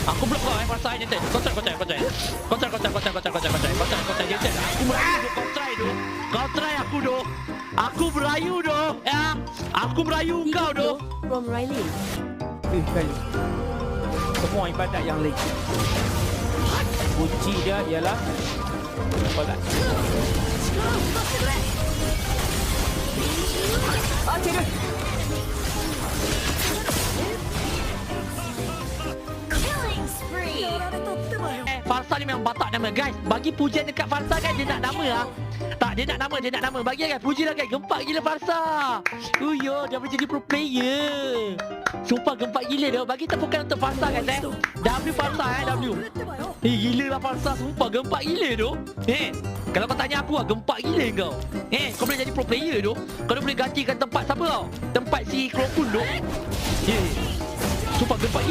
Aku blok kau Farsa ni tu. Kau try. Dia tu. Aku merayu tu. Kau try tu. Kau try aku tu. Aku merayu tu. Ya. Aku merayu kau tu. From Riley. Kali semua ibadat yang legit. Kunci dia ialah solat. Killing spree. Farsa ni memang batak nama guys. Bagi pujian dekat Farsa kan dia nak nama lah. Tak, dia nak nama. Bagi guys, puji lah guys. Gempak gila Farsa. Uyo, dia boleh jadi pro player. Sumpah gempak gila dia. Bagi tepukan untuk Farsa guys W Farsa W. Gila lah Farsa. Sumpah gempak gila tu. Kalau kau tanya aku lah, gempak gila kau. Kau boleh jadi pro player tu. Kau boleh gantikan tempat siapa tau? Tempat si Krokun tu. Sumpah gempak gila.